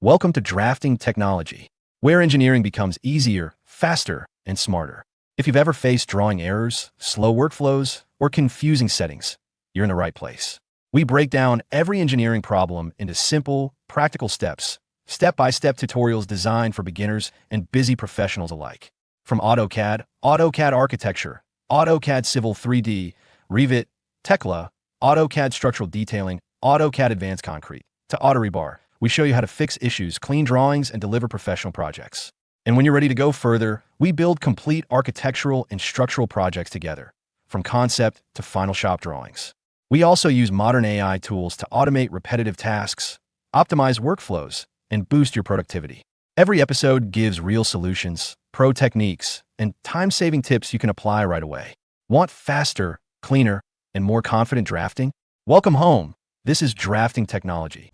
Welcome to Drafting Technology, where engineering becomes easier, faster, and smarter. If you've ever faced drawing errors, slow workflows, or confusing settings, you're in the right place. We break down every engineering problem into simple, practical steps, step-by-step tutorials designed for beginners and busy professionals alike. From AutoCAD, AutoCAD Architecture, AutoCAD Civil 3D, Revit, Tekla, AutoCAD Structural Detailing, AutoCAD Advanced Concrete, to AutoRebar, we show you how to fix issues, clean drawings, and deliver professional projects. And when you're ready to go further, we build complete architectural and structural projects together, from concept to final shop drawings. We also use modern AI tools to automate repetitive tasks, optimize workflows, and boost your productivity. Every episode gives real solutions, pro techniques, and time-saving tips you can apply right away. Want faster, cleaner, and more confident drafting? Welcome home. This is Drafting Technology.